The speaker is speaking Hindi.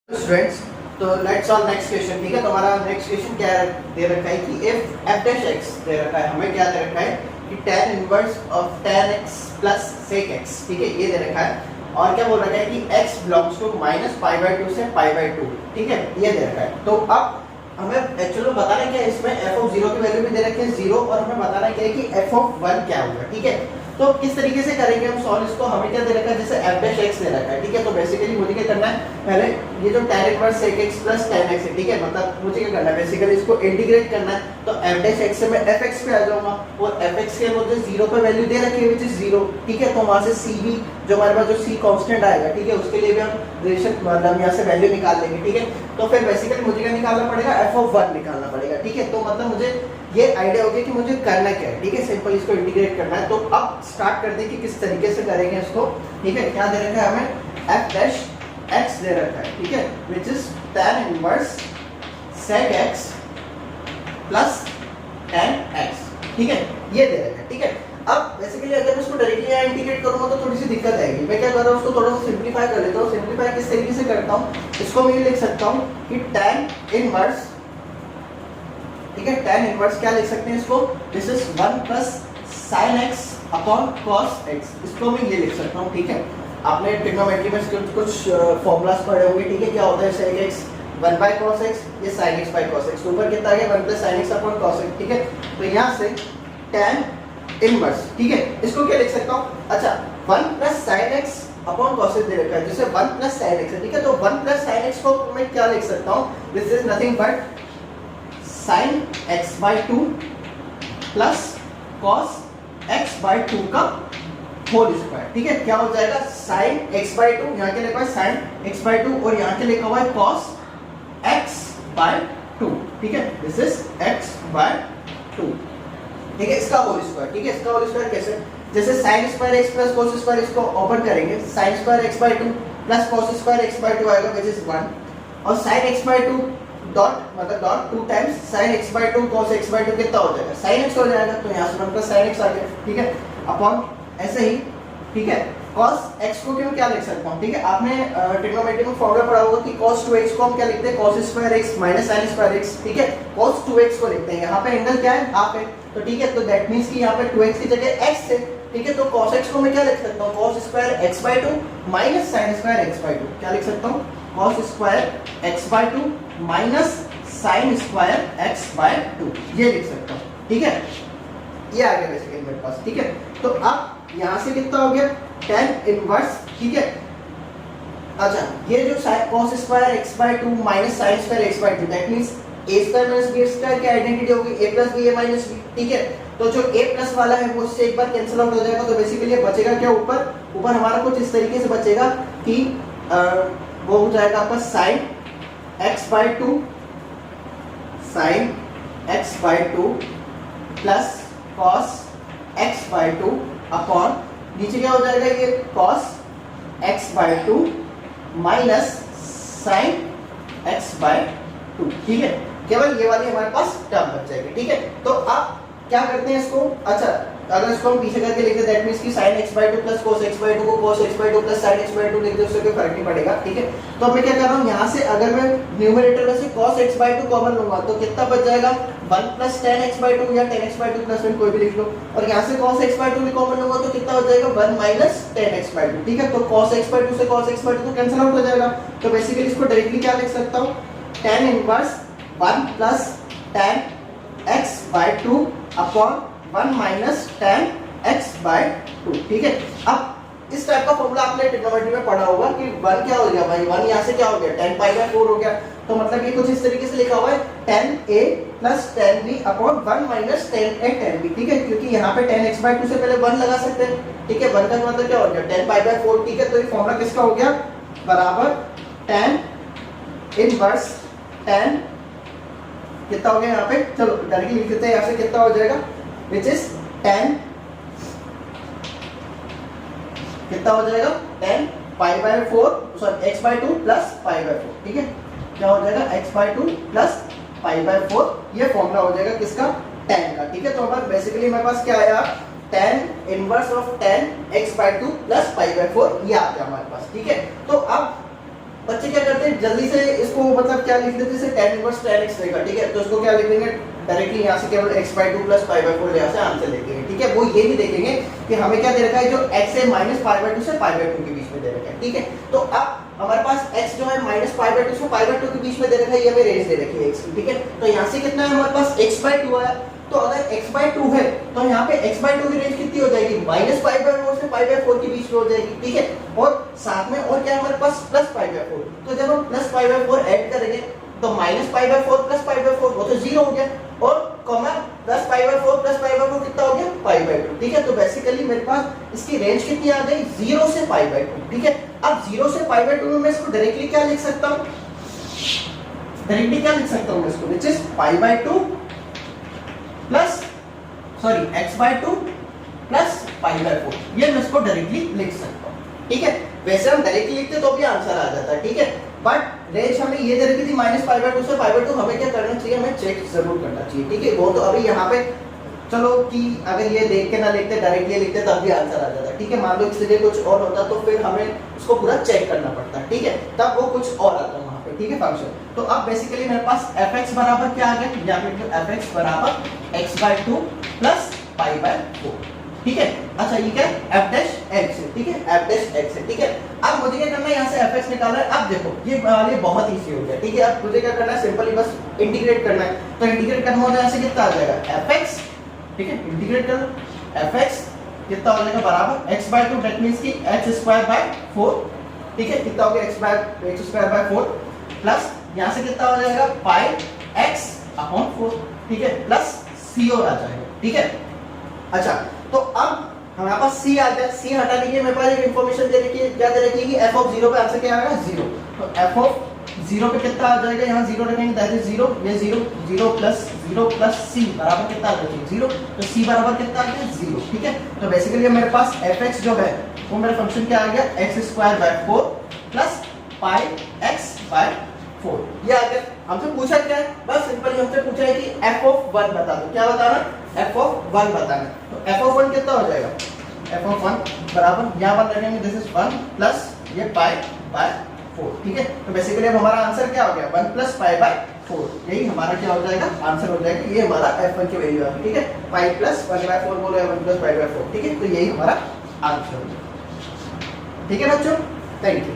स्टूडेंट्स, तो लेट्स सॉल्व नेक्स्ट क्वेश्चन। ठीक है, तो हमारा नेक्स्ट क्वेश्चन क्या दे रखा है कि इफ f डैश x दे रखा है, हमें क्या दे रखा है कि tan inverse of tan x plus sec x, ठीक है, ये दे रखा है। और क्या बोल रखा है कि x बिलोंग्स टू -π/2 से π/2, ठीक है, ये दे रखा है। तो अब हमें एक्चुअली बताना है क्या इसमें f ऑफ 0 की वैल्यू भी दे रखी है 0, और हमें बताना है क्या है कि f ऑफ 1 क्या होगा। ठीक है, तो किस तरीके से करेंगे हम सॉल्व इसको। हमें क्या दे रखा है, जैसे f डैश x दे रखा है, ठीक है, तो बेसिकली मुझे क्या करना है, पहले ये जो tan inverse sec x plus tan x है, ठीक है, मतलब मुझे क्या करना है, बेसिकली इसको इंटीग्रेट करना है। तो f डैश x से मैं fx पे आ जाऊंगा, और fx के मुझे 0 पे वैल्यू दे रखी है व्हिच इज 0, ठीक है, तो वहां से cb जो हमारे पास जो c कांस्टेंट आएगा, ठीक है, उसके लिए भी हम रिलेशन मतलब यहां से वैल्यू निकाल लेंगे। ठीक है, तो फिर बेसिकली मुझे क्या निकालना पड़ेगा, f ऑफ 1 निकालना पड़ेगा। ठीक है, तो मतलब मुझे ये आइडिया हो गया कि मुझे करना क्या है। ठीक है, सिंपल इसको इंटीग्रेट करना है। तो अब स्टार्ट करते हैं कि किस तरीके से करेंगे इसको। ठीक है, क्या दे रखा है हमें, f डैश x दे रखा है, ठीक है, which is tan inverse sec x plus tan x, ठीक है, ये दे रखा है। ठीक है, अब बेसिकली अगर मैं इसको डायरेक्टली यहाँ इंटीग्रेट करूंगा तो थोड़ी सी दिक्कत आएगी। मैं क्या कर रहा हूँ, उसको थोड़ा सा सिंपलीफाई कर लेता हूँ। सिंपलीफाई किस तरीके से करता हूँ, इसको मैं ये लिख सकता हूँ कि tan इनवर्स, ठीक है, tan इनवर्स क्या लिख सकते हैं इसको, this is 1 plus sin x upon cos x, इसको मैं ये लिख सकता हूँ। ठीक है, आपने ट्रिग्नोमेट्री में कुछ फॉर्मूलाज पढ़े होंगे। ठीक है, क्या होता है sec x 1 by cos x, ये sin x by cos x, तो ऊपर कितना आ गया 1 plus sin x upon cos x। ठीक है, तो यहाँ से tan इनवर्स, ठीक है, इसको क्या लिख सकता हूँ, अच्छा 1 plus sin x upon cos x दे रखा है, जैसे 1 प्लस sin x है, ठीक है, तो 1 प्लस sin x को मैं क्या लिख सकता हूँ, this is nothing but sin x by 2 plus cos x by 2 का होल स्क्वायर। ठीक है, क्या हो जाएगा, sin x by 2, यहाँ के लिखा हुआ है sin x by 2, और यहाँ के लिखा हुआ है cos x by 2, ठीक है, दिस इज x by 2, ठीक है, इसका होल स्क्वायर। ठीक है, इसका होल स्क्वायर कैसे, जैसे sin square x plus cos square, इसको ओपन करेंगे, sin square x by 2 plus cos square x by 2 आएगा व्हिच इज 1, और sin x by 2 डॉट मतलब dot 2 times sin x by 2 cos x by 2 कितना हो जाएगा, sin x हो जाएगा, तो यहाँ से 1 प्लस sin x आ गया। ठीक है, अपॉन ऐसे ही, ठीक है, cos x को क्या लिख सकता हूँ, ठीक है, आपने ट्रिग्नोमेट्री में फॉर्मूला पढ़ा होगा कि cos 2x को हम क्या लिखते हैं, cos square x minus sin square x, ठीक है, cos 2x को लिखते हैं, यहाँ पे एंगल क्या है, हाफ है, तो ठीक है, तो दैट मींस कि यहाँ पे 2x की जगह x है। ठीक है, तो cos x को मैं क्या लिख सकता हूँ, cos square x by 2 minus sin square x by 2, क्या लिख सकता हूँ, cos square x by 2 minus sin square x by 2, ये लिख सकता हूँ। ठीक है, ये आ गया बेसिकली मेरे पास। ठीक है, तो अब यहाँ से कितना हो गया, tan इनवर्स, ठीक है, अच्छा ये जो cos square x by 2 minus sin square x by 2, that means a square minus b square की आइडेंटिटी होगी a plus b a minus b। ठीक है, तो जो a प्लस वाला है वो इससे एक बार कैंसिल आउट हो जाएगा, तो बेसिकली बचेगा क्या, ऊपर हमारा कुछ इस तरीके से बचेगा कि वो हो जाएगा आपका sin x by 2 sin x by 2 plus cos x by 2 upon नीचे क्या हो जाएगा, ये cos x by 2 minus sin x by 2। ठीक है, केवल ये वाली हमारे पास टर्म बच जाएगी। ठीक है, तो अब क्या करते हैं इसको, अच्छा अगर इसको हम पीछे करके लिखते दैट मींस कि sin x by 2 plus cos x by 2 को cos x by 2 plus sin x by 2 लिख दे, उससे कोई फर्क नहीं पड़ेगा। ठीक है, तो अब मैं क्या कर रहा हूँ, यहाँ से अगर मैं न्यूमरेटर में से cos x by 2 कॉमन लूंगा तो कितना बच जाएगा, 1 प्लस tan x by 2 या tan x by 2 प्लस 1 कोई भी लिख लो, और यहाँ से cos x by 2 भी कॉमन लूंगा तो कितना हो जाएगा, 1 माइनस tan x by 2। ठीक है, तो cos x by 2 से cos x by 2 तो कैंसिल आउट हो जाएगा, तो बेसिकली इसको डायरेक्टली क्या लिख सकता हूँ, tan inverse 1 plus tan x by 2 upon 1 minus tan x by 2। ठीक है, अब इस टाइप का फॉर्मूला आपने ट्रिग्नोमेट्री में पढ़ा होगा कि 1 क्या हो गया भाई, 1 यहाँ से क्या हो गया, tan पाई बाय 4 हो गया, तो मतलब ये कुछ इस तरीके से लिखा हुआ है tan a plus tan b upon 1 minus tan a tan b। ठीक है, क्योंकि यहाँ पे tan x by 2 से पहले 1 लगा सकते हैं। ठीक है, 1 का मतलब क्या हो गया, tan पाई बाय 4। ठीक है, तो ये फॉर्मूला किसका हो गया, बराबर tan इनवर्स tan कितना हो गया यहाँ पे, चलो डायरेक्टली लिख देते हैं, यहाँ से कितना हो जाएगा, which is tan कितना हो जाएगा, tan pi by 4 sorry x by 2 plus pi by 4। ठीक है, क्या हो जाएगा, x by 2 plus pi by 4, ये फॉर्मूला हो जाएगा किसका, tan का। ठीक है, तो हमारे बेसिकली मेरे पास क्या आया, tan inverse of tan x by 2 plus pi by 4, ये आ गया हमारे पास। ठीक है, तो अब बच्चे क्या करते हैं जल्दी से इसको मतलब क्या लिख देते हैं, tan इनवर्स tan x रहेगा, ठीक है, तो इसको क्या लिख देंगे डायरेक्टली यहाँ से केवल x/2 + π/4 यहाँ से आंसर लिखेंगे, ठीक है। वो ये भी देखेंगे कि हमें क्या दे रखा है, जो x है -π/2 से π/2 के बीच में दे रखा है, ठीक है। तो अब हमारे पास x जो है -π/2 से π/2 के बीच में दे रखा है, ये हमें रेंज दे रखी है x की, ठीक है। तो यहाँ से कितना है हमारे पास x/2 आया, तो अगर x/2 है तो यहाँ पे x/2 की रेंज कितनी हो जाएगी, -π/4 से π/4 के बीच में हो जाएगी, ठीक है। और साथ में और क्या है हमारे पास +π/4, तो जब हम +π/4 ऐड करेंगे तो -π/4 + π/4 वो तो 0 हो गया, और कॉमा +π/4 + π/4 कितना हो गया π/2, ठीक है। तो बेसिकली मेरे पास इसकी रेंज कितनी आ गई 0 से π/2, ठीक है। अब 0 से π/2 में मैं इसको डायरेक्टली क्या लिख सकता हूँ, डायरेक्टली क्या लिख सकता हूँ इसको, which is π/2 plus sorry x/2 plus π/4, ये मैं इसको डायरेक्टली लिख सकता हूँ, ठीक है। वैसे हम डायरेक्टली लिखते तो भी आंसर आ जाता है, ठीक है, बट रेंज हमें ये दे रखी थी -π/2 से π/2, हमें क्या करना चाहिए, हमें चेक जरूर करना चाहिए, ठीक है। वो तो अभी यहाँ पे चलो कि अगर ये देख के ना लिखते डायरेक्टली लिखते तब भी आंसर आ जाता, ठीक है। मान लो इसलिए कुछ और होता तो फिर हमें उसको पूरा चेक करना पड़ता, ठीक है, तब वो कुछ और आता वहाँ पे, ठीक है फंक्शन। तो अब बेसिकली मेरे पास fx बराबर क्या आ गया, यहाँ पे जो fx बराबर x/2 प्लस π/4, ठीक है। अच्छा ये क्या f' x है, ठीक है, f' x है, ठीक है। अब मुझे क्या करना है, यहाँ से fx निकालना है। अब देखो ये बहुत इजी हो गया, ठीक है। अब मुझे क्या करना है, सिंपली बस इंटीग्रेट करना है, तो इंटीग्रेट करना हो जाए ऐसे कितना आ जाएगा fx, ठीक है, इंटीग्रेट कर fx कितना हो जाएगा बराबर x/2, दैट मींस कि h²/4, ठीक है, कितना हो गया x²/4 प्लस यहाँ से कितना हो जाएगा πx/4, ठीक है, प्लस c और आ जाएगा, ठीक है। अच्छा तो अब हमारे पास c आ गया, c हटाने के लिए मेरे पास एक इंफॉर्मेशन दे रखी है, क्या दे रखी है कि f ऑफ 0 पे आंसर क्या आएगा 0, तो f ऑफ 0 पे कितना आ जाएगा, यहाँ 0 रखेंगे, दैट इज 0, ये 0 0 प्लस 0 प्लस c बराबर कितना आ जाएगा 0, तो c बराबर कितना आ गया 0, ठीक है। तो बेसिकली मेरे पास fx जो है वो मेरा फंक्शन क्या आ गया x²/4 प्लस πx/4, ये आ गया। हमसे पूछा क्या है, बस सिंपली हमसे पूछा है कि f ऑफ 1 बता दो, क्या बताना, f ऑफ 1 बताना। तो f ऑफ 1 कितना हो जाएगा, f ऑफ 1 बराबर यहाँ 1 रखेंगे, दिस इज 1 प्लस ये π/4, ठीक है। तो बेसिकली अब हमारा आंसर क्या हो गया 1 प्लस π/4, यही हमारा क्या हो जाएगा आंसर हो जाएगा, ये हमारा f1 की वैल्यू है, ठीक है। π प्लस 1/4 बोलो 1 प्लस π/4, ठीक है, तो यही हमारा आंसर हो जाएगा, ठीक है बच्चों, थैंक यू।